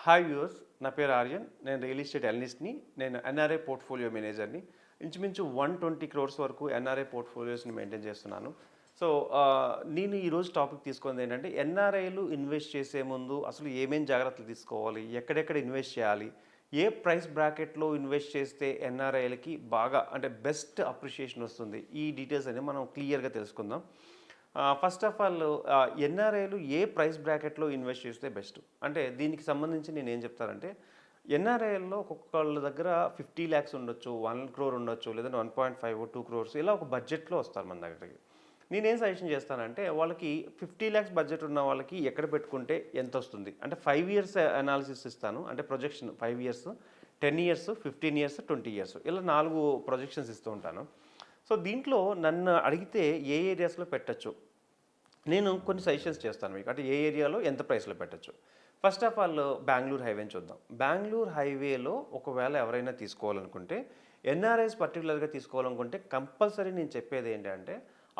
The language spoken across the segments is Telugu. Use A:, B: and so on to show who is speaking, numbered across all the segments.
A: హాయ్ వ్యూవర్స్, నా పేరు ఆర్యన్. నేను రియల్ ఎస్టేట్ అనలిస్ట్ని. నేను ఎన్ఆర్ఐ పోర్ట్ఫోలియో మేనేజర్ని. ఇంచుమించు 120 క్రోర్స్ వరకు ఎన్ఆర్ఐ పోర్ట్ఫోలియోస్ని మెయింటైన్ చేస్తున్నాను. సో నేను ఈరోజు టాపిక్ తీసుకుంది ఏంటంటే, ఎన్ఆర్ఐలు ఇన్వెస్ట్ చేసే ముందు అసలు ఏమేం జాగ్రత్తలు తీసుకోవాలి, ఎక్కడెక్కడ ఇన్వెస్ట్ చేయాలి, ఏ ప్రైస్ బ్రాకెట్లో ఇన్వెస్ట్ చేస్తే ఎన్ఆర్ఐలకి బాగా అంటే బెస్ట్ అప్రిషియేషన్ వస్తుంది, ఈ డీటెయిల్స్ అనేవి మనం క్లియర్గా తెలుసుకుందాం. ఫస్ట్ ఆఫ్ ఆల్, ఎన్ఆర్ఐలు ఏ ప్రైస్ బ్రాకెట్లో ఇన్వెస్ట్ చేస్తే బెస్ట్ అంటే దీనికి సంబంధించి నేను ఏం చెప్తానంటే, ఎన్ఆర్ఐల్లో ఒక్కొక్కళ్ళ దగ్గర 50 lakhs ఉండొచ్చు, 1 crore ఉండొచ్చు, లేదంటే 1.5 2 crores ఇలా ఒక బడ్జెట్లో వస్తారు మన దగ్గరికి. నేనేం సజెషన్ చేస్తానంటే, వాళ్ళకి 50 lakhs బడ్జెట్ ఉన్న వాళ్ళకి ఎక్కడ పెట్టుకుంటే ఎంత వస్తుంది అంటే 5 years అనాలిసిస్ ఇస్తాను. అంటే projection 5 years, 10 years, 15 years, 20 years ఇలా 4 ప్రొజెక్షన్స్ ఇస్తూ ఉంటాను. సో దీంట్లో నన్ను అడిగితే ఏ ఏరియాస్లో పెట్టచ్చు, నేను కొన్ని సజెషన్స్ చేస్తాను మీకు. అంటే ఏ ఏరియాలో ఎంత ప్రైస్లో పెట్టచ్చు. ఫస్ట్ ఆఫ్ ఆల్ బెంగళూరు హైవేని చూద్దాం. బెంగళూరు హైవేలో ఒకవేళ ఎవరైనా తీసుకోవాలనుకుంటే, ఎన్ఆర్ఐస్ పర్టికులర్గా తీసుకోవాలనుకుంటే కంపల్సరీ నేను చెప్పేది ఏంటంటే,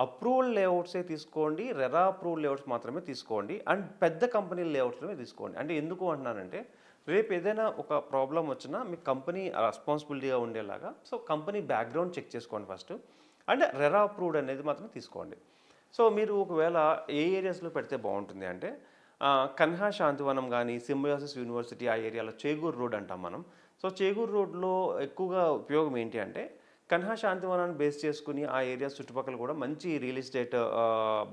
A: అప్రూవల్ లేఅవుట్సే తీసుకోండి, రెరా అప్రూవల్ లేఅవుట్స్ మాత్రమే తీసుకోండి, అండ్ పెద్ద కంపెనీ లేఅవుట్స్లోనే తీసుకోండి. అంటే ఎందుకు అంటున్నానంటే, రేపు ఏదైనా ఒక ప్రాబ్లం వచ్చినా మీ కంపెనీ రెస్పాన్సిబిలిటీగా ఉండేలాగా, సో కంపెనీ బ్యాక్గ్రౌండ్ చెక్ చేసుకోండి ఫస్ట్, అండ్ రెరా అప్రూవ్డ్ అనేది మాత్రం తీసుకోండి. సో మీరు ఒకవేళ ఏ ఏరియాస్లో పెడితే బాగుంటుంది అంటే, కన్హా శాంతివనం కానీ, సింబయాసిస్ యూనివర్సిటీ ఆ ఏరియాలో చేగూరు రోడ్ అంటాం మనం. సో చేగూరు రోడ్లో ఎక్కువగా ఉపయోగం ఏంటి అంటే, కన్హా శాంతివనాన్ని బేస్ చేసుకుని ఆ ఏరియా చుట్టుపక్కల కూడా మంచి రియల్ ఎస్టేట్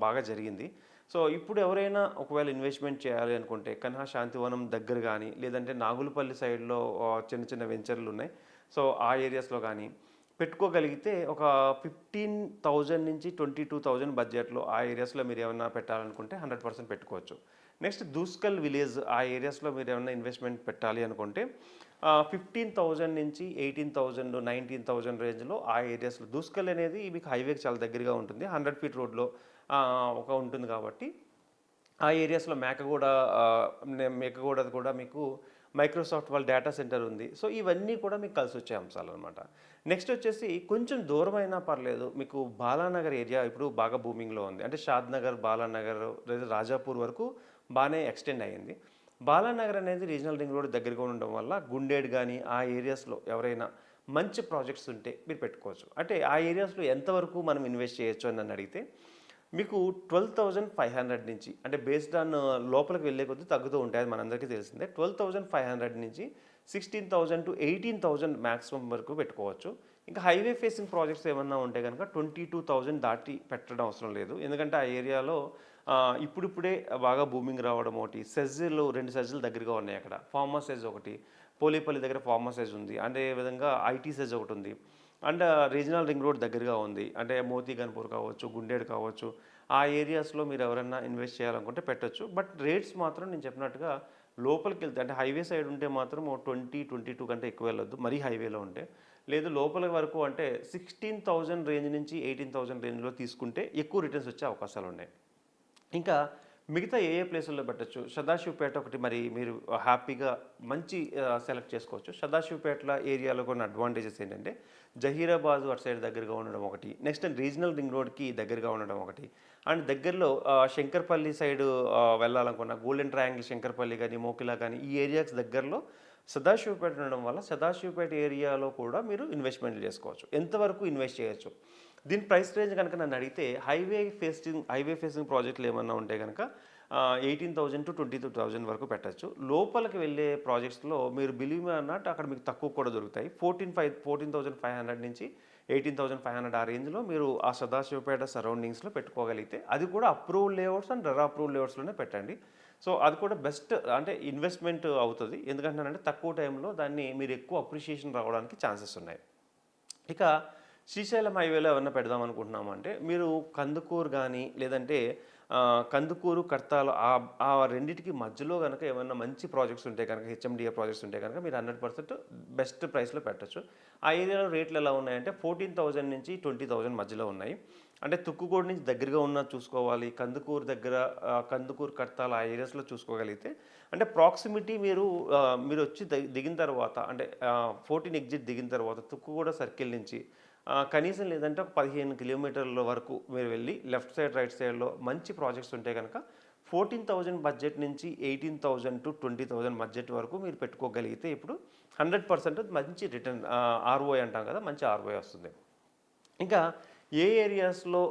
A: బాగా జరిగింది. సో ఇప్పుడు ఎవరైనా ఒకవేళ ఇన్వెస్ట్మెంట్ చేయాలి అనుకుంటే, కన్హా శాంతివనం దగ్గర కానీ, లేదంటే నాగులపల్లి సైడ్లో చిన్న చిన్న వెంచర్లు ఉన్నాయి. సో ఆ ఏరియాస్లో కానీ పెట్టుకోగలిగితే ఒక 15,000 నుంచి 22,000 బడ్జెట్లో ఆ ఏరియాస్లో మీరు ఏమైనా పెట్టాలనుకుంటే 100% పెట్టుకోవచ్చు. నెక్స్ట్ దూస్కల్ విలేజ్ ఆ ఏరియాస్లో మీరు ఏమైనా ఇన్వెస్ట్మెంట్ పెట్టాలి అనుకుంటే 15,000 నుంచి 18,000, 19,000 రేంజ్లో ఆ ఏరియాస్లో. దూస్కల్ అనేది మీకు హైవేకి చాలా దగ్గరగా ఉంటుంది, 100 feet రోడ్లో ఒక ఉంటుంది కాబట్టి ఆ ఏరియాస్లో మేకగూడ కూడా మీకు మైక్రోసాఫ్ట్ వాళ్ళ డేటా సెంటర్ ఉంది. సో ఇవన్నీ కూడా మీకు కలిసి వచ్చే అంశాలు అనమాట. నెక్స్ట్ వచ్చేసి కొంచెం దూరమైనా పర్లేదు, మీకు బాలానగర్ ఏరియా ఇప్పుడు బాగా బూమింగ్లో ఉంది. అంటే షాద్ నగర్, బాలానగర్ లేదా రాజాపూర్ వరకు బాగానే ఎక్స్టెండ్ అయ్యింది. బాలానగర్ అనేది రీజనల్ రింగ్ రోడ్ దగ్గరగా ఉండడం వల్ల గుండేడ్ కానీ ఆ ఏరియాస్లో ఎవరైనా మంచి ప్రాజెక్ట్స్ ఉంటే మీరు పెట్టుకోవచ్చు. అంటే ఆ ఏరియాస్లో ఎంతవరకు మనం ఇన్వెస్ట్ చేయొచ్చు అని నన్ను అడిగితే, మీకు 12,500 నుంచి అంటే బేస్డ్ ఆన్ లోపలికి వెళ్ళే కొద్దీ తగ్గుతూ ఉంటాయి, అది మనందరికీ తెలిసిందే. 12,500 నుంచి 16,000 to 18,000 మ్యాక్సిమం వరకు పెట్టుకోవచ్చు. ఇంకా హైవే ఫేసింగ్ ప్రాజెక్ట్స్ ఏమన్నా ఉంటే కనుక 22,000 దాటి పెట్టడం అవసరం లేదు. ఎందుకంటే ఆ ఏరియాలో ఇప్పుడిప్పుడే బాగా బూమింగ్ రావడం ఒకటి, సెజ్లు 2 సెజ్లు దగ్గరగా ఉన్నాయి అక్కడ. ఫార్మా సెజ్ ఒకటి, పోలేపల్లి దగ్గర ఫార్మా సెజ్ ఉంది, అదే విధంగా ఐటీ సెజ్ ఒకటి ఉంది, అండ్ రీజనల్ రింగ్ రోడ్ దగ్గరగా ఉంది. అంటే మోతీగన్పూర్ కావచ్చు, గుండేడు కావచ్చు, ఆ ఏరియాస్లో మీరు ఎవరైనా ఇన్వెస్ట్ చేయాలనుకుంటే పెట్టచ్చు. బట్ రేట్స్ మాత్రం నేను చెప్పినట్టుగా లోపలికి వెళ్తే, అంటే హైవే సైడ్ ఉంటే మాత్రం 20-22 కంటే ఎక్కువ వెళ్ళొద్దు మరీ హైవేలో ఉంటే. లేదు లోపల వరకు అంటే 16,000 రేంజ్ నుంచి 18,000 రేంజ్లో తీసుకుంటే ఎక్కువ రిటర్న్స్ వచ్చే అవకాశాలు ఉన్నాయి. ఇంకా మిగతా ఏ ప్లేసుల్లో పెట్టచ్చు, సదాశివపేట ఒకటి మరి మీరు హ్యాపీగా మంచి సెలెక్ట్ చేసుకోవచ్చు. సదాశివపేటల ఏరియాలో కొన్ని అడ్వాంటేజెస్ ఏంటంటే, జహీరాబాద్ అటు సైడ్ దగ్గరగా ఉండడం ఒకటి, నెక్స్ట్ రీజనల్ రింగ్ రోడ్కి దగ్గరగా ఉండడం ఒకటి, అండ్ దగ్గరలో శంకర్పల్లి సైడ్ వెళ్ళాలనుకున్న గోల్డెన్ ట్రయాంగిల్ శంకర్పల్లి కానీ, మోకిలా కానీ ఈ ఏరియాస్ దగ్గరలో సదాశివపేట ఉండడం వల్ల సదాశివపేట ఏరియాలో కూడా మీరు ఇన్వెస్ట్మెంట్లు చేసుకోవచ్చు. ఎంతవరకు ఇన్వెస్ట్ చేయొచ్చు, దీని ప్రైస్ రేంజ్ కనుక నన్ను అడిగితే, హైవే ఫేసింగ్ ప్రాజెక్టులు ఏమన్నా ఉంటే కనుక 18,000 to 22,000 వరకు పెట్టచ్చు. లోపలికి వెళ్ళే ప్రాజెక్ట్స్లో మీరు బిలీవ్ అన్నట్టు అక్కడ మీకు తక్కువ కూడా దొరుకుతాయి. 14,500 నుంచి 18,500 ఆ రేంజ్లో మీరు ఆ సదాశివపేట సరౌండింగ్స్లో పెట్టుకోగలిగితే, అది కూడా approval layouts and RERA approval లేఅవుట్స్లోనే పెట్టండి. సో అది కూడా బెస్ట్ అంటే ఇన్వెస్ట్మెంట్ అవుతుంది. ఎందుకంటే తక్కువ టైంలో దాన్ని మీరు ఎక్కువ అప్రిషియేషన్ రావడానికి ఛాన్సెస్ ఉన్నాయి. ఇక శ్రీశైలం హైవేలో ఏమన్నా పెడదాం అనుకుంటున్నాము అంటే, మీరు కందుకూరు కానీ లేదంటే కందుకూరు, కర్తాలు ఆ రెండింటికి మధ్యలో కనుక ఏమన్నా మంచి ప్రాజెక్ట్స్ ఉంటే కనుక, హెచ్ఎండిఏ ప్రాజెక్ట్స్ ఉంటే కనుక మీరు 100% బెస్ట్ ప్రైస్లో పెట్టచ్చు. ఆ ఏరియాలో రేట్లు ఎలా ఉన్నాయంటే 14,000 నుంచి 20,000 మధ్యలో ఉన్నాయి. అంటే తుక్కుగూడ నుంచి దగ్గరగా ఉన్న చూసుకోవాలి, కందుకూరు దగ్గర కందుకూరు, కర్తాలు ఆ ఏరియాస్లో చూసుకోగలిగితే, అంటే ప్రాక్సిమిటీ మీరు వచ్చి దిగిన తర్వాత అంటే 14 ఎగ్జిట్ దిగిన తర్వాత తుక్కుగూడ సర్కిల్ నుంచి కనీసం లేదంటే ఒక 15 కిలోమీటర్ల వరకు మీరు వెళ్ళి లెఫ్ట్ సైడ్ రైట్ సైడ్లో మంచి ప్రాజెక్ట్స్ ఉంటే కనుక 14,000 బడ్జెట్ నుంచి 18,000 టు 20,000 బడ్జెట్ వరకు మీరు పెట్టుకోగలిగితే ఇప్పుడు 100% మంచి రిటర్న్ ఆర్ఓఐ అంటాం కదా, మంచి ఆర్ఓఐ వస్తుంది. ఇంకా ఏ ఏరియాస్‌లో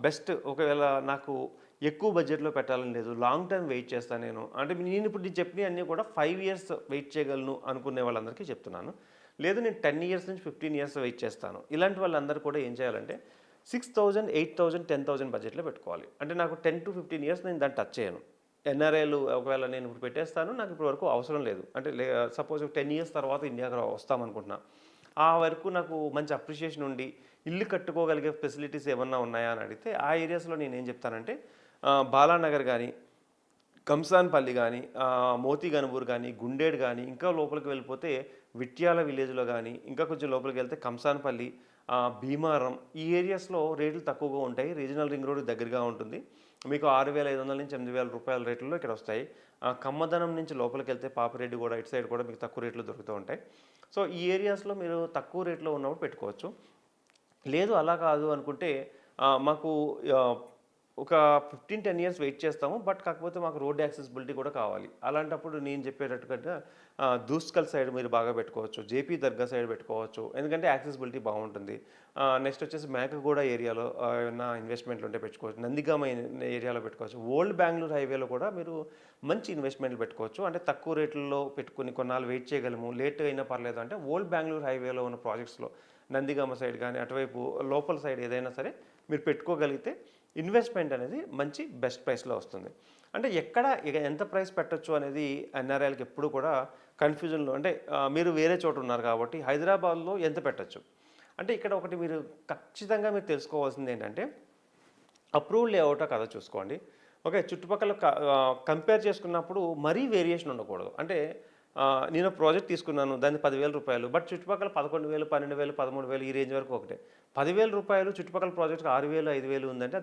A: బెస్ట్ ఒకవేళ నాకు ఎక్కువ బడ్జెట్‌లో పెట్టాలని లేదు, లాంగ్ టర్మ్ వెయిట్ చేస్తాను నేను. అంటే నేనిప్పుడు నీకు చెప్పినయన్నీ కూడా 5 ఇయర్స్ వెయిట్ చేయగలను అనుకునే వాళ్ళందరికీ చెప్తున్నాను. లేదు నేను 10 ఇయర్స్ నుంచి 15 ఇయర్స్ వెయిట్ చేస్తాను. ఇలాంటి వాళ్ళందరూ కూడా ఏం చేయాలంటే 6,000, 8,000, 10,000 బడ్జెట్‌లో పెట్టుకోవాలి. అంటే నాకు 10-15 ఇయర్స్ నేను దాన్ని టచ్ చేయను. ఎన్ఆర్ఐలు ఒకవేళ నేను ఇప్పుడు పెట్టేస్తాను, నాకు ఇప్పటి వరకు అవసరం లేదు. అంటే సపోజ్ 10 ఇయర్స్ తర్వాత ఇండియాకి వస్తామనుకుంటున్నా. ఆ వరకు నాకు మంచి అప్రిషియేషన్ ఉండి ఇల్లు కట్టుకోగలిగే ఫెసిలిటీస్ ఏమన్నా ఉన్నాయా అని అడిగితే ఆ ఏరియాస్‌లో నేనేం చెప్తానంటే బాలానగర్ గానీ, కంసాన్పల్లి గానీ, మోతీగనుబూర్ గానీ, గుండేడు గానీ, ఇంకా లోపలికి వెళ్ళిపోతే విట్యాల విలేజ్‌లో గానీ, ఇంకా కొంచెం లోపలికి వెళ్తే కంసాన్పల్లి, భీమారం ఈ ఏరియాస్‌లో రేట్లు తక్కువగా ఉంటాయి. రీజనల్ రింగ్ రోడ్‌కి దగ్గరగా ఉంటుంది. మీకు 6,500 నుంచి 8,000 రూపాయల రేట్లలో ఇక్కడ వస్తాయి. కమ్మదనం నుంచి లోపలికెళ్తే పాపిరెడ్డిగూడ ఇటు సైడ్ కూడా మీకు తక్కువ రేట్లు దొరుకుతూ ఉంటాయి. సో ఈ ఏరియాస్‌లో మీరు తక్కువ రేట్‌లో ఉన్నప్పుడు పెట్టుకోవచ్చు. లేదు అలా కాదు అనుకుంటే మాకు ఒక 15-10 ఇయర్స్ వెయిట్ చేస్తాము. బట్ కాకపోతే మాకు రోడ్ యాక్సెసిబిలిటీ కూడా కావాలి. అలాంటప్పుడు నేను చెప్పేటట్టుగా దూస్కల్ సైడ్ మీరు బాగా పెట్టుకోవచ్చు. జేపీ దర్గా సైడ్ పెట్టుకోవచ్చు. ఎందుకంటే యాక్సెసిబిలిటీ బాగుంటుంది. నెక్స్ట్ వచ్చేసి మేకగూడ ఏరియాలో ఏమన్నా ఇన్వెస్ట్మెంట్లు ఉంటే పెట్టుకోవచ్చు. నందిగామ ఏరియాలో పెట్టుకోవచ్చు. ఓల్డ్ బెంగళూరు హైవేలో కూడా మీరు మంచి ఇన్వెస్ట్మెంట్లు పెట్టుకోవచ్చు. అంటే తక్కువ రేట్లలో పెట్టుకుని కొన్నాళ్ళు వెయిట్ చేయగలము, లేట్ అయినా పర్లేదు అంటే ఓల్డ్ బెంగళూరు హైవేలో ఉన్న ప్రాజెక్ట్స్లో నందిగామ సైడ్ కానీ అటువైపు లోపల సైడ్ ఏదైనా సరే మీరు పెట్టుకోగలిగితే ఇన్వెస్ట్మెంట్ అనేది మంచి బెస్ట్ ప్రైస్లో వస్తుంది. అంటే ఎక్కడ ఎంత ప్రైస్ పెట్టొచ్చు అనేది ఎన్ఆర్ఐలకి ఎప్పుడు కూడా కన్ఫ్యూజన్లో, అంటే మీరు వేరే చోట ఉన్నారు కాబట్టి హైదరాబాద్లో ఎంత పెట్టొచ్చు అంటే ఇక్కడ ఒకటి మీరు ఖచ్చితంగా మీరు తెలుసుకోవాల్సింది ఏంటంటే అప్రూవ్డ్ లేఅవుటా కదా చూసుకోండి. ఓకే, చుట్టుపక్కల కంపేర్ చేసుకున్నప్పుడు మరీ వేరియేషన్ ఉండకూడదు. అంటే నేను ప్రాజెక్ట్ తీసుకున్నాను, దాన్ని 10,000 రూపాయలు, బట్ చుట్టుపక్కల 11,000, 12,000, 13,000 ఈ రేంజ్ వరకు ఒకటే. 10,000 రూపాయలు చుట్టుపక్కల ప్రాజెక్ట్కి 6,000, 5,000 ఉందంటే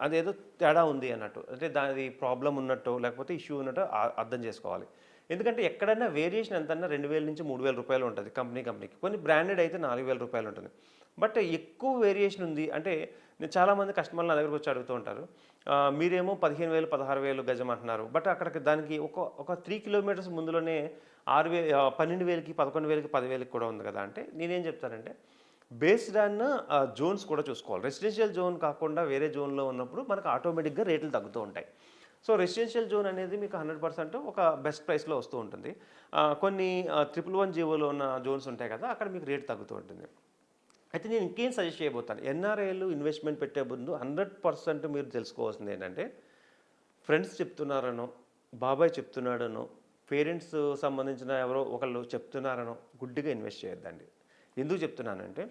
A: అదేదో తేడా ఉంది అన్నట్టు, అంటే దాని ప్రాబ్లం ఉన్నట్టు లేకపోతే ఇష్యూ ఉన్నట్టు అర్థం చేసుకోవాలి. ఎందుకంటే ఎక్కడైనా వేరియేషన్ ఎంతన్నా 2,000 నుంచి 3,000 రూపాయలు ఉంటుంది కంపెనీకి. కొన్ని బ్రాండెడ్ అయితే 4,000 రూపాయలు ఉంటుంది. బట్ ఎక్కువ వేరియేషన్ ఉంది అంటే నేను చాలామంది కస్టమర్లు నా దగ్గరకు వచ్చి అడుగుతూ ఉంటారు, మీరేమో 15,000, 16,000 గజం అంటున్నారు, బట్ అక్కడికి దానికి ఒక 3 కిలోమీటర్స్ ముందులోనే 12,000కి, 11,000కి, 10,000కి కూడా ఉంది కదా. అంటే నేనేం చెప్తానంటే బేస్డ్ ఆన్ జోన్స్ కూడా చూసుకోవాలి. రెసిడెన్షియల్ జోన్ కాకుండా వేరే జోన్లో ఉన్నప్పుడు మనకు ఆటోమేటిక్గా రేట్లు తగ్గుతూ ఉంటాయి. సో రెసిడెన్షియల్ జోన్ అనేది మీకు 100% ఒక బెస్ట్ ప్రైస్లో వస్తూ ఉంటుంది. కొన్ని 111 జీవోలో ఉన్న జోన్స్ ఉంటాయి కదా, అక్కడ మీకు రేట్ తగ్గుతూ ఉంటుంది. అయితే నేను ఇంకేం సజెస్ట్ చేయబోతాను, ఎన్ఆర్ఐలు ఇన్వెస్ట్మెంట్ పెట్టే ముందు 100% మీరు తెలుసుకోవాల్సింది ఏంటంటే ఫ్రెండ్స్ చెప్తున్నారనో, బాబాయ్ చెప్తున్నాడనో, పేరెంట్స్ సంబంధించిన ఎవరో ఒకళ్ళు చెప్తున్నారనో గుడ్డిగా ఇన్వెస్ట్ చేయొద్దండి. ఎందుకు చెప్తున్నానంటే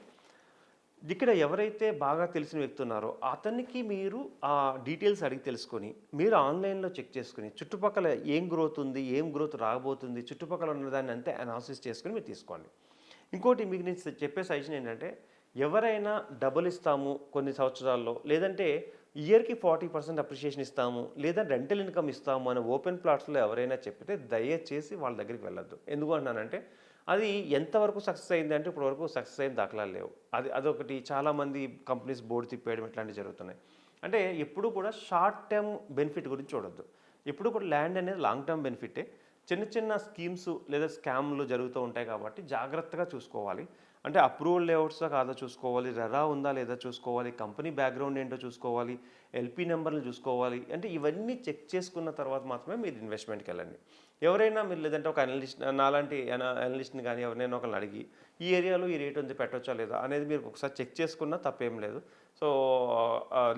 A: ఇక్కడ ఎవరైతే బాగా తెలిసిన వ్యక్తి ఉన్నారో అతనికి మీరు ఆ డీటెయిల్స్ అడిగి తెలుసుకొని మీరు ఆన్లైన్లో చెక్ చేసుకుని చుట్టుపక్కల ఏం గ్రోత్ ఉంది, ఏం గ్రోత్ రాబోతుంది, చుట్టుపక్కల ఉన్నదాన్ని అంతే అనాలిసిస్ చేసుకుని మీరు తీసుకోండి. ఇంకోటి మీకు నేను చెప్పే సజెషన్ ఏంటంటే ఎవరైనా డబుల్ ఇస్తాము కొన్ని సంవత్సరాల్లో, లేదంటే ఇయర్కి 40% అప్రిషియేషన్ ఇస్తాము, లేదా రెంటల్ ఇన్కమ్ ఇస్తాము అని ఓపెన్ ప్లాట్స్లో ఎవరైనా చెప్పితే దయచేసి వాళ్ళ దగ్గరికి వెళ్ళొద్దు. ఎందుకు అంటున్నానంటే అది ఎంతవరకు సక్సెస్ అయింది అంటే ఇప్పటివరకు సక్సెస్ అయిన దాఖలాలు లేవు. అదొకటి చాలామంది కంపెనీస్ బోర్డు తిప్పేయడం ఇట్లాంటివి జరుగుతున్నాయి. అంటే ఎప్పుడు కూడా షార్ట్ టర్మ్ బెనిఫిట్ గురించి చూడొద్దు. ఎప్పుడు కూడా ల్యాండ్ అనేది లాంగ్ టర్మ్ బెనిఫిటే. చిన్న చిన్న స్కీమ్స్ లేదా స్కామ్లు జరుగుతూ ఉంటాయి కాబట్టి జాగ్రత్తగా చూసుకోవాలి. అంటే అప్రూవల్ లేఅవుట్సా కాదో చూసుకోవాలి, రెరా ఉందా లేదా చూసుకోవాలి, కంపెనీ బ్యాక్గ్రౌండ్ ఏంటో చూసుకోవాలి, ఎల్పీ నెంబర్లు చూసుకోవాలి. అంటే ఇవన్నీ చెక్ చేసుకున్న తర్వాత మాత్రమే మీరు ఇన్వెస్ట్మెంట్కి వెళ్ళండి. ఎవరైనా మీరు లేదంటే ఒక అనలిస్ట్, నాలాంటి అనలిస్ట్ని కానీ ఎవరైనా ఒకరిని అడిగి ఈ ఏరియాలో ఈ రేట్ ఉంది పెట్టొచ్చా లేదా అనేది మీరు ఒకసారి చెక్ చేసుకున్నా తప్పేం లేదు. సో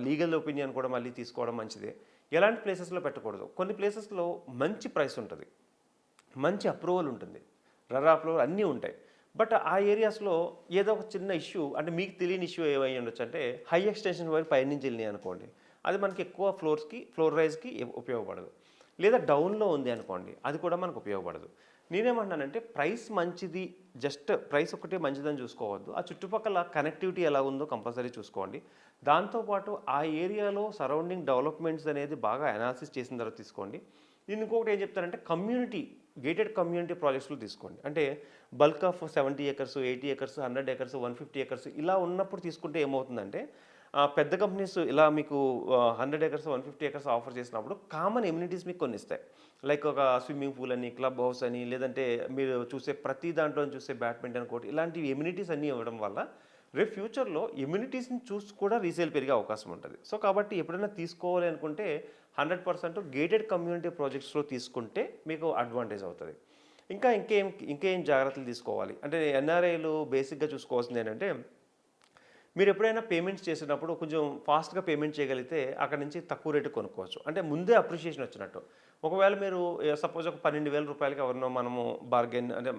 A: లీగల్ ఒపీనియన్ కూడా మళ్ళీ తీసుకోవడం మంచిదే. ఎలాంటి ప్లేసెస్లో పెట్టకూడదు, కొన్ని ప్లేసెస్లో మంచి ప్రైస్ ఉంటుంది, మంచి అప్రూవల్ ఉంటుంది, రెరా అప్రూవల్ అన్నీ ఉంటాయి. బట్ ఆ ఏరియాస్లో ఏదో ఒక చిన్న ఇష్యూ, అంటే మీకు తెలియని ఇష్యూ ఏమై ఉండొచ్చు అంటే హై ఎక్స్టెన్షన్ వైపు పైనుంచి వెళ్ళినాయి అనుకోండి, అది మనకి ఎక్కువ ఫ్లోర్ రైజ్కి ఉపయోగపడదు. లేదా డౌన్లో ఉంది అనుకోండి, అది కూడా మనకు ఉపయోగపడదు. నేనేమంటున్నానంటే ప్రైస్ మంచిది, జస్ట్ ప్రైస్ ఒకటే మంచిదని చూసుకోవద్దు. ఆ చుట్టుపక్కల కనెక్టివిటీ ఎలా ఉందో కంపల్సరీ చూసుకోండి. దాంతోపాటు ఆ ఏరియాలో సరౌండింగ్ డెవలప్మెంట్స్ అనేది బాగా అనాలిసిస్ చేసిన తర్వాత తీసుకోండి. నేను ఇంకొకటి ఏం చెప్తానంటే గేటెడ్ కమ్యూనిటీ ప్రాజెక్ట్స్లో తీసుకోండి. అంటే bulk of 70 acres, 80 acres, 100 acres, 150 acres ఇలా ఉన్నప్పుడు తీసుకుంటే ఏమవుతుందంటే పెద్ద కంపెనీస్ ఇలా మీకు 100 ఎకర్స్ 150 ఎకర్స్ ఆఫర్ చేసినప్పుడు కామన్ ఎమ్యూనిటీస్ మీకు కొన్ని ఇస్తాయి. లైక్ ఒక స్విమ్మింగ్ పూల్ అని, క్లబ్ హౌస్ అని, లేదంటే మీరు చూసే ప్రతి దాంట్లో చూసే బ్యాడ్మింటన్ కోర్ట్, ఇలాంటివి ఎమ్యూనిటీస్ అన్నీ ఇవ్వడం వల్ల రేపు ఫ్యూచర్లో ఎమ్యూనిటీస్ని చూసి కూడా రీసేల్ పెరిగే అవకాశం ఉంటుంది. సో కాబట్టి ఎప్పుడైనా తీసుకోవాలి అనుకుంటే 100% గేటెడ్ కమ్యూనిటీ ప్రాజెక్ట్స్లో తీసుకుంటే మీకు అడ్వాంటేజ్ అవుతుంది. ఇంకేం జాగ్రత్తలు తీసుకోవాలి అంటే ఎన్ఆర్ఐలు బేసిక్గా చూసుకోవాల్సింది ఏంటంటే, మీరు ఎప్పుడైనా పేమెంట్స్ చేసినప్పుడు కొంచెం ఫాస్ట్గా పేమెంట్ చేయగలిగితే అక్కడ నుంచి తక్కువ రేటు కొనుక్కోవచ్చు. అంటే ముందే అప్రిషియేషన్ వచ్చినట్టు. ఒకవేళ మీరు సపోజ్ ఒక 12,000 రూపాయలకి ఎవరినో మనము బార్గెన్ అంటే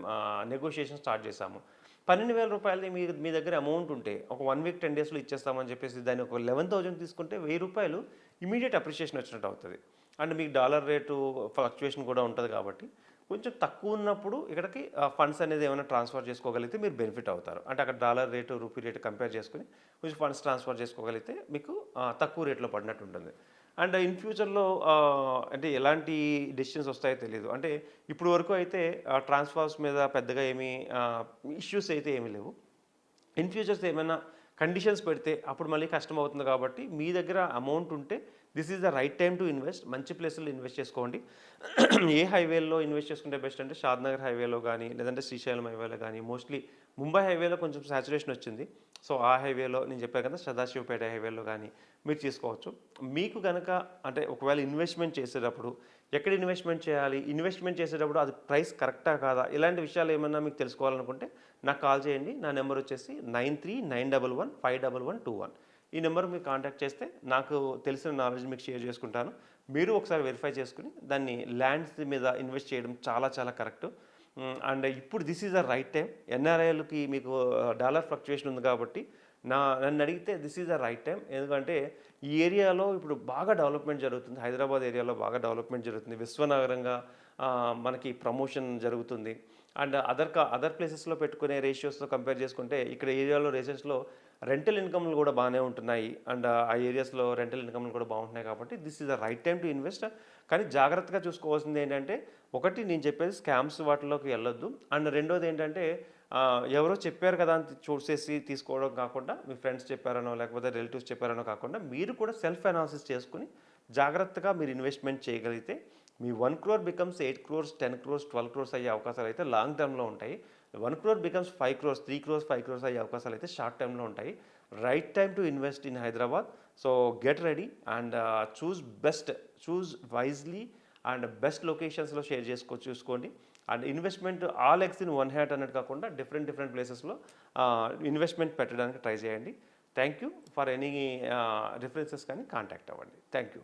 A: నెగోషియేషన్ స్టార్ట్ చేసాము. 12,000 రూపాయలది మీ దగ్గర అమౌంట్ ఉంటే ఒక 1 వీక్ 10 డేస్లో ఇచ్చేస్తామని చెప్పేసి దాన్ని ఒక 11,000 తీసుకుంటే 1,000 రూపాయలు ఇమీడియట్ అప్రిషియేషన్ వచ్చినట్టు అవుతుంది. అండ్ మీకు డాలర్ రేటు ఫ్లక్చుయేషన్ కూడా ఉంటుంది కాబట్టి కొంచెం తక్కువ ఉన్నప్పుడు ఇక్కడికి ఫండ్స్ అనేది ఏమైనా ట్రాన్స్ఫర్ చేసుకోగలిగితే మీరు బెనిఫిట్ అవుతారు. అంటే అక్కడ dollar rate rupee rate compare చేసుకుని కొంచెం ఫండ్స్ ట్రాన్స్ఫర్ చేసుకోగలిగితే మీకు తక్కువ రేట్లో పడినట్టు ఉంటుంది. అండ్ ఇన్ ఫ్యూచర్లో అంటే ఎలాంటి డెసిషన్స్ వస్తాయో తెలియదు. అంటే ఇప్పుడు వరకు అయితే ట్రాన్స్ఫర్స్ మీద పెద్దగా ఏమీ ఇష్యూస్ అయితే ఏమీ లేవు. ఇన్ ఫ్యూచర్స్ ఏమైనా కండిషన్స్ పెడితే అప్పుడు మళ్ళీ కష్టం అవుతుంది. కాబట్టి మీ దగ్గర అమౌంట్ ఉంటే this is the right time to invest. మంచి ప్లేసుల్లో ఇన్వెస్ట్ చేసుకోండి. ఏ హైవేలో ఇన్వెస్ట్ చేసుకుంటే బెస్ట్ అంటే షాద్నగర్ హైవేలో కానీ, లేదంటే శ్రీశైలం హైవేలో కానీ, మోస్ట్లీ ముంబై హైవేలో కొంచెం సాచురేషన్ వచ్చింది. సో ఆ హైవేలో నేను చెప్పాను కదా, సదాశివపేట హైవేలో కానీ మీరు తీసుకోవచ్చు. మీకు కనుక అంటే ఒకవేళ ఇన్వెస్ట్మెంట్ చేసేటప్పుడు ఎక్కడ ఇన్వెస్ట్మెంట్ చేయాలి, ఇన్వెస్ట్మెంట్ చేసేటప్పుడు అది ప్రైస్ కరెక్టా కాదా, ఇలాంటి విషయాలు ఏమన్నా మీకు తెలుసుకోవాలనుకుంటే నాకు కాల్ చేయండి. నా నెంబర్ వచ్చేసి 9391151121. ఈ నెంబర్ మీరు కాంటాక్ట్ చేస్తే నాకు తెలిసిన నాలెడ్జ్ మీకు షేర్ చేసుకుంటాను. మీరు ఒకసారి వెరిఫై చేసుకుని దాన్ని ల్యాండ్స్ మీద ఇన్వెస్ట్ చేయడం చాలా చాలా కరెక్ట్. అండ్ ఇప్పుడు this is the right time. ఎన్ఆర్ఐలకి మీకు డాలర్ ఫ్లక్చుయేషన్ ఉంది కాబట్టి నన్ను అడిగితే this is the right time. ఎందుకంటే ఈ ఏరియాలో ఇప్పుడు బాగా డెవలప్మెంట్ జరుగుతుంది. హైదరాబాద్ ఏరియాలో బాగా డెవలప్మెంట్ జరుగుతుంది. విశ్వనగరంగా మనకి ప్రమోషన్ జరుగుతుంది. అండ్ అదర్ ప్లేసెస్లో పెట్టుకునే రేషియోస్తో కంపేర్ చేసుకుంటే ఇక్కడ ఏరియాలో రేషియోస్లో రెంటల్ ఇన్కమ్లు కూడా బాగానే ఉంటున్నాయి. అండ్ ఆ ఏరియాస్లో రెంటల్ ఇన్కమ్లు కూడా బాగుంటున్నాయి. కాబట్టి this is the right time to invest. కానీ జాగ్రత్తగా చూసుకోవాల్సింది ఏంటంటే, ఒకటి నేను చెప్పేది స్కామ్స్ వాటిలోకి వెళ్ళొద్దు. అండ్ రెండోది ఏంటంటే ఎవరో చెప్పారు కదా అని చూసేసి తీసుకోవడం కాకుండా, మీ ఫ్రెండ్స్ చెప్పారనో లేకపోతే రిలేటివ్స్ చెప్పారనో కాకుండా మీరు కూడా సెల్ఫ్ అనాలిసిస్ చేసుకుని జాగ్రత్తగా మీరు ఇన్వెస్ట్మెంట్ చేయగలిగితే మీ 1 crore becomes 8 crores, 10 crores, 12 crores అయ్యే అవకాశాలు అయితే లాంగ్ టర్మ్లో ఉంటాయి. 1 crore becomes 5 crores, 3 crores, 5 crores అయ్యే అవకాశాలు అయితే షార్ట్ టర్మ్లో ఉంటాయి. Right time to invest in Hyderabad. So get ready and choose wisely and best లొకేషన్స్లో చూసుకోండి. And investment all eggs in one hat అన్నట్టు కాకుండా డిఫరెంట్ ప్లేసెస్లో ఇన్వెస్ట్మెంట్ పెట్టడానికి ట్రై చేయండి. Thank you. For any references కానీ కాంటాక్ట్ అవ్వండి. Thank you.